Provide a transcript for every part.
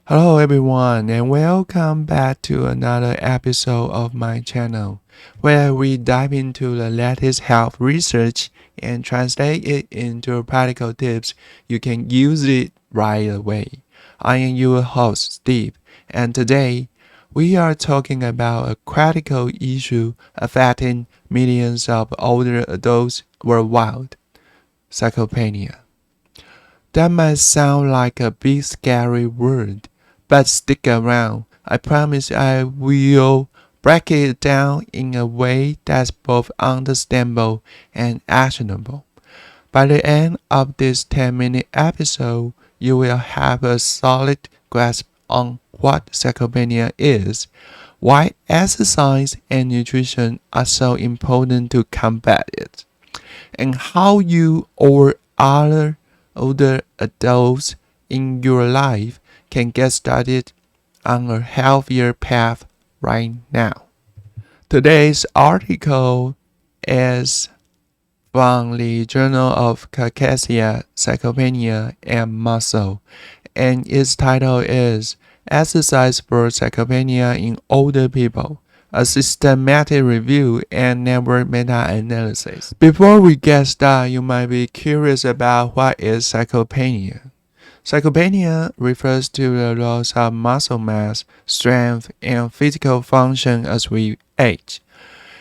Hello everyone and welcome back to another episode of my channel where we dive into the latest health research and translate it into practical tips you can use it right away. I am your host Steve and today we are talking about a critical issue affecting millions of older adults worldwide, sarcopenia. That might sound like a big scary word, but stick around. I promise I will break it down in a way that's both understandable and actionable. By the end of this 10-minute episode, you will have a solid grasp on what sarcopenia is, why exercise and nutrition are so important to combat it, and how you or other older adults in your life can get started on a healthier path right now. Today's article is from the Journal of Caucasia, Sarcopenia, and Muscle, and its title is Exercise for Sarcopenia in Older People, a systematic review and network meta-analysis. Before we get started, you might be curious about what is sarcopenia. Sarcopenia refers to the loss of muscle mass, strength, and physical function as we age.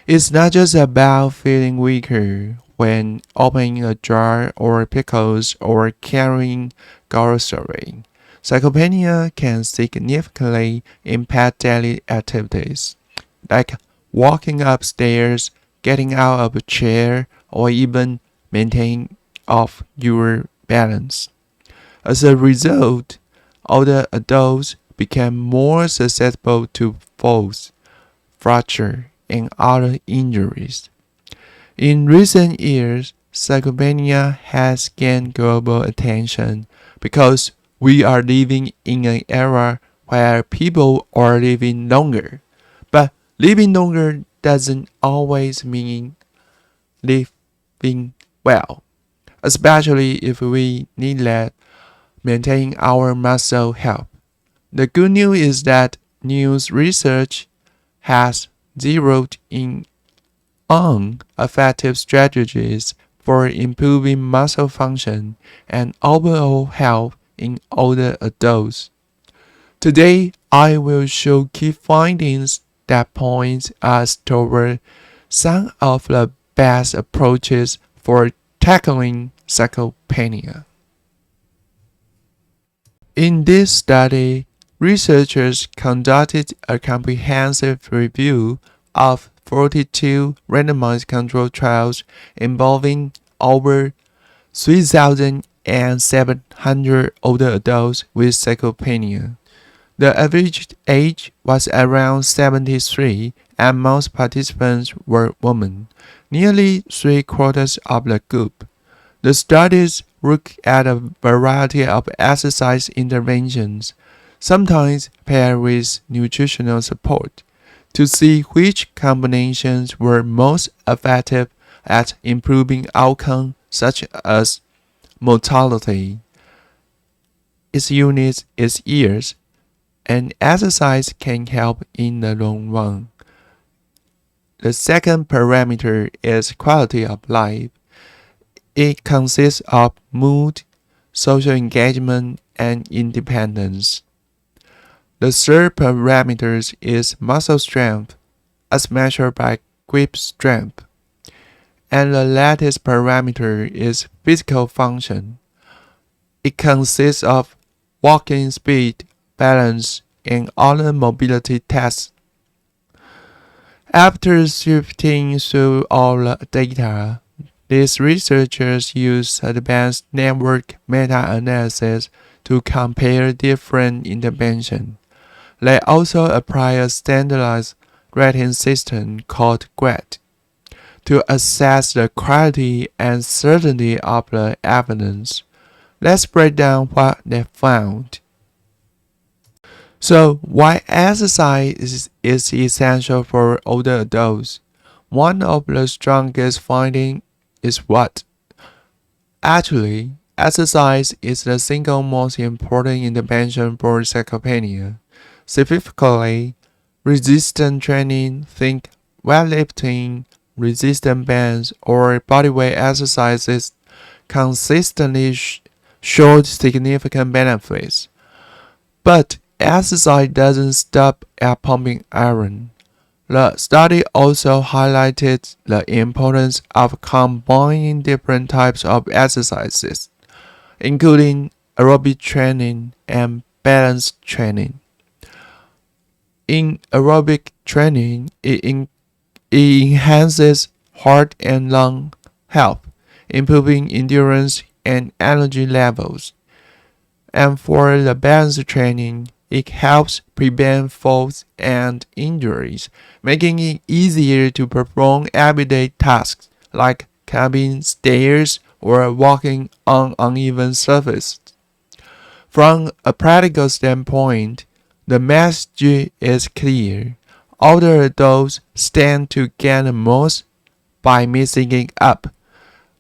It's not just about feeling weaker when opening a jar or pickles or carrying grocery. Sarcopenia can significantly impact daily activities, like walking upstairs, getting out of a chair, or even maintaining of your balance. As a result, older adults become more susceptible to falls, fracture, and other injuries. In recent years, sarcopenia has gained global attention because we are living in an era where people are living longer. But living longer doesn't always mean living well, especially if we neglect maintaining our muscle health. The good news is that new research has zeroed in on effective strategies for improving muscle function and overall health in older adults. Today, I will show key findings that point us toward some of the best approaches for tackling sarcopenia. In this study, researchers conducted a comprehensive review of 42 randomized controlled trials involving over 3,700 older adults with sarcopenia. The average age was around 73, and most participants were women, nearly three-quarters of the group. The studies look at a variety of exercise interventions, sometimes paired with nutritional support, to see which combinations were most effective at improving outcomes such as mortality. Its unit is years, and exercise can help in the long run. The second parameter is quality of life. It consists of mood, social engagement, and independence. The third parameter is muscle strength, as measured by grip strength. And the latest parameter is physical function. It consists of walking speed, balance, and other mobility tests. After sifting through all the data, these researchers use advanced network meta-analysis to compare different interventions. They also apply a standardized rating system called GRAD to assess the quality and certainty of the evidence. Let's break down what they found. So, why exercise is essential for older adults? One of the strongest findings is what? Actually, exercise is the single most important intervention for sarcopenia. Specifically, resistance training, think weightlifting, resistance bands, or bodyweight exercises consistently showed significant benefits. But exercise doesn't stop at pumping iron. The study also highlighted the importance of combining different types of exercises, including aerobic training and balance training. In aerobic training, it enhances heart and lung health, improving endurance and energy levels. And for the balance training, it helps prevent falls and injuries, making it easier to perform everyday tasks like climbing stairs or walking on uneven surfaces. From a practical standpoint, the message is clear. Older adults stand to gain the most by mixing it up,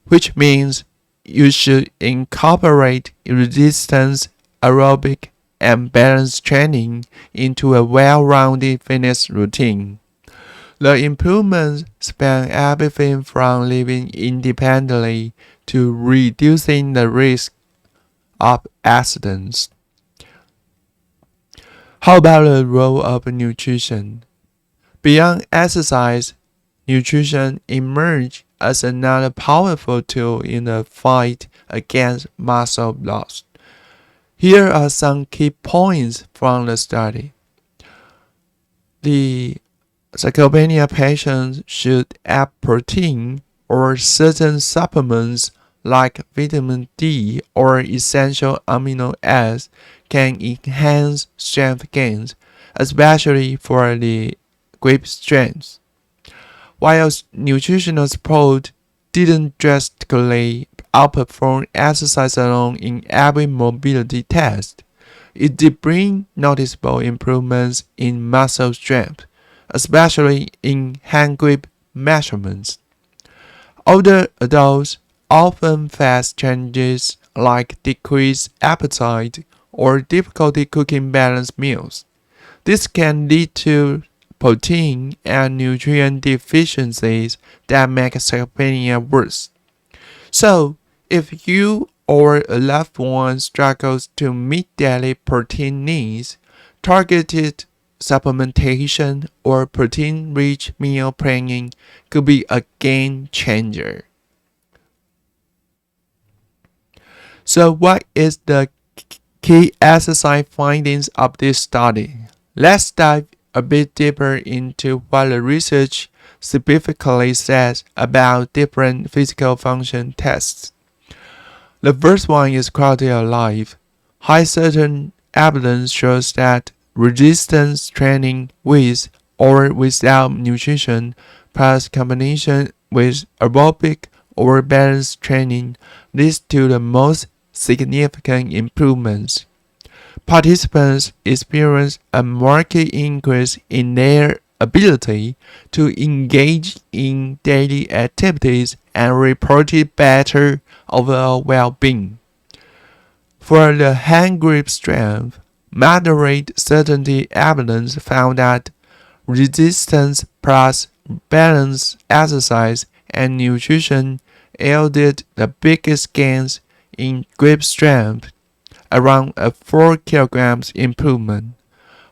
which means you should incorporate resistance, aerobic, and balance training into a well-rounded fitness routine. The improvements span everything from living independently to reducing the risk of accidents. How about the role of nutrition? Beyond exercise, nutrition emerged as another powerful tool in the fight against muscle loss. Here are some key points from the study. The sarcopenia patients should add protein or certain supplements like vitamin D or essential amino acids can enhance strength gains, especially for the grip strength. While nutritional support didn't drastically outperform exercise alone in every mobility test, it did bring noticeable improvements in muscle strength, especially in hand grip measurements. Older adults often face challenges like decreased appetite or difficulty cooking balanced meals. This can lead to protein and nutrient deficiencies that make sarcopenia worse. So, if you or a loved one struggles to meet daily protein needs, targeted supplementation or protein-rich meal planning could be a game changer. So, what is the key exercise findings of this study? Let's dive a bit deeper into what the research specifically says about different physical function tests. The first one is quality of life. High certain evidence shows that resistance training with or without nutrition plus combination with aerobic or balance training leads to the most significant improvements. Participants experience a marked increase in their ability to engage in daily activities and reported better overall well-being. For the hand grip strength, moderate certainty evidence found that resistance plus balance exercise and nutrition yielded the biggest gains in grip strength, around a 4 kilograms improvement.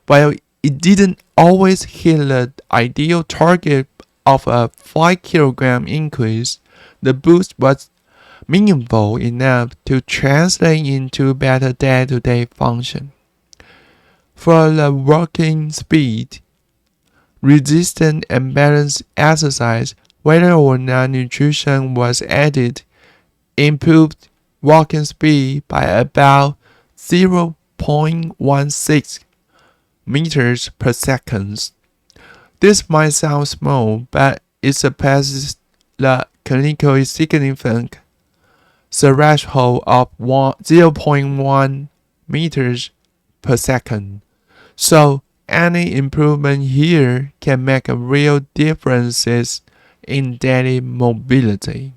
While it didn't always hit the ideal target of a 5 kilogram increase, the boost was meaningful enough to translate into better day-to-day function. For the walking speed, resistance and balance exercise, whether or not nutrition was added, improved walking speed by about 0.16 meters per second. This might sound small, but it surpasses the clinically significant threshold of 0.1 meters per second. So any improvement here can make a real difference in daily mobility.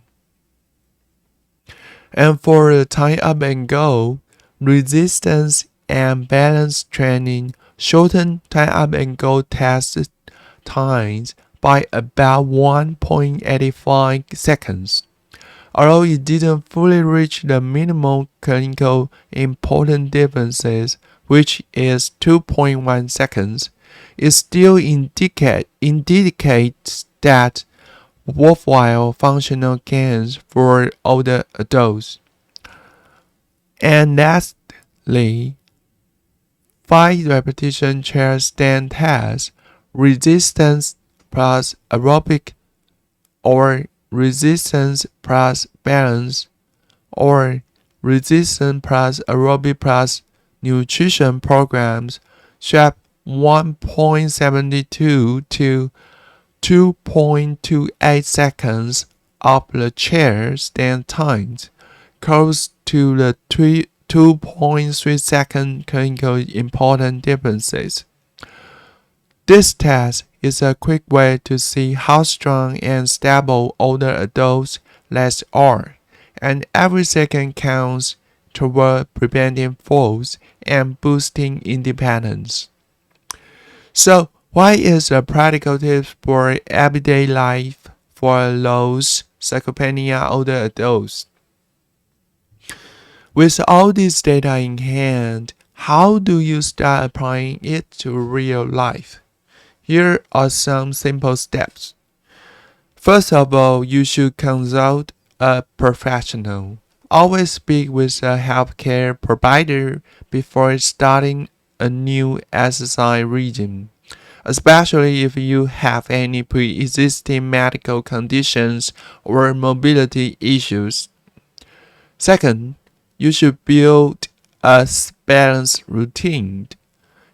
And for the time up and go, resistance and balance training shorten time up and go test times by about 1.85 seconds. Although it didn't fully reach the minimal clinical important differences, which is 2.1 seconds, it still indicates that worthwhile functional gains for older adults. And lastly, 5 repetition chair stand test, resistance plus aerobic or resistance plus balance or resistance plus aerobic plus nutrition programs shape 1.72 to 2.28 seconds of the chair stand times, close to the 2.3 second clinical important differences. This test is a quick way to see how strong and stable older adults' legs are, and every second counts toward preventing falls and boosting independence. So, what is a practical tip for everyday life for those sarcopenia older adults? With all this data in hand, how do you start applying it to real life? Here are some simple steps. First of all, you should consult a professional. Always speak with a healthcare provider before starting a new exercise regime, especially if you have any pre-existing medical conditions or mobility issues. Second, you should build a balanced routine.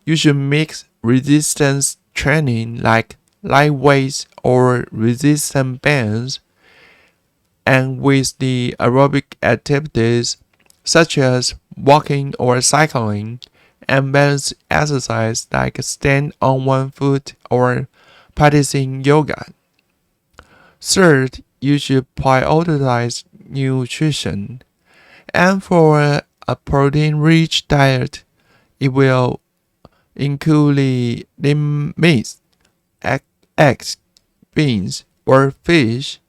You should mix resistance training like light weights or resistance bands and with the aerobic activities such as walking or cycling and balance exercise like stand on one foot or practicing yoga. Third, you should prioritize nutrition. And for a protein-rich diet, it will include meat, eggs, beans, or fish.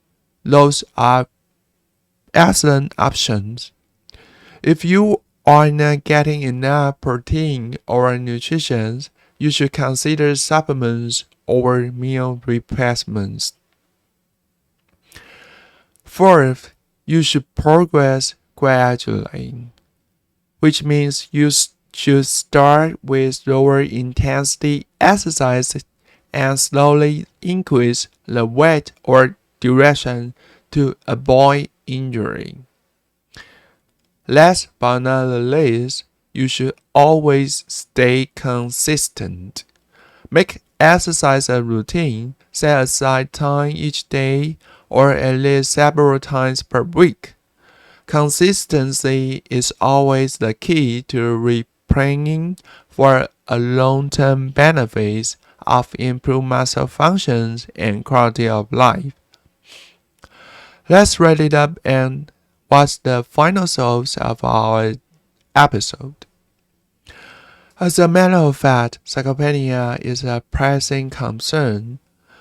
Those are excellent options. If you are not getting enough protein or nutrition, you should consider supplements or meal replacements. Fourth, you should progress gradually, which means you should start with lower intensity exercise and slowly increase the weight or duration to avoid injury. Last but not least, you should always stay consistent. Make exercise a routine, set aside time each day or at least several times per week. Consistency is always the key to replanning for a long-term benefits of improved muscle functions and quality of life. Let's wrap it up and what's the final thoughts of our episode. As a matter of fact, sarcopenia is a pressing concern,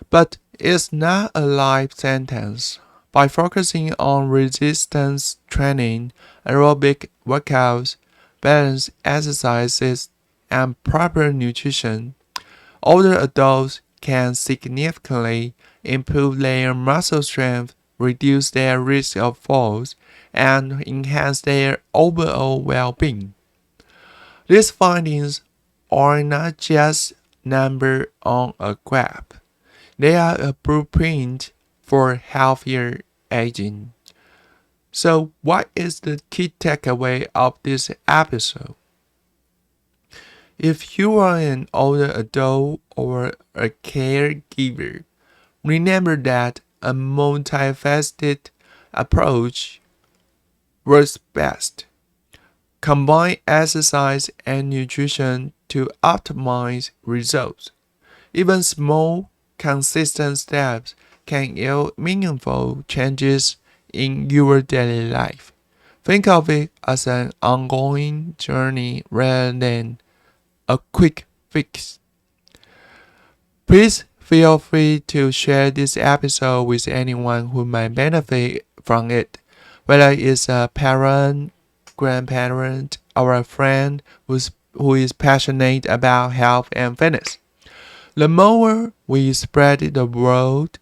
but it's not a life sentence. By focusing on resistance training, aerobic workouts, balanced exercises, and proper nutrition, older adults can significantly improve their muscle strength, reduce their risk of falls, and enhance their overall well-being. These findings are not just numbers on a graph. They are a blueprint for healthier aging. So, what is the key takeaway of this episode? If you are an older adult or a caregiver, remember that a multifaceted approach works best. Combine exercise and nutrition to optimize results. Even small, consistent steps can yield meaningful changes in your daily life. Think of it as an ongoing journey rather than a quick fix. Please feel free to share this episode with anyone who might benefit from it, whether it's a parent, grandparent, or a friend who is passionate about health and fitness. The more we spread the word,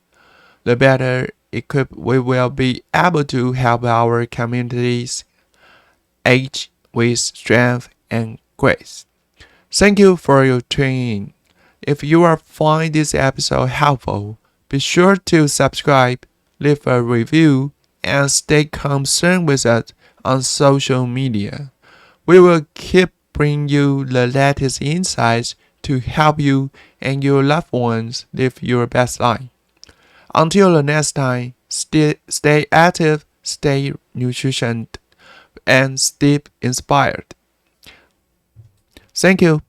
the better equipped we will be able to help our communities age with strength and grace. Thank you for your tuning in. If you are find this episode helpful, be sure to subscribe, leave a review, and stay concerned with us on social media. We will keep bringing you the latest insights to help you and your loved ones live your best life. Until the next time, stay active, stay nutritioned, and stay inspired. Thank you.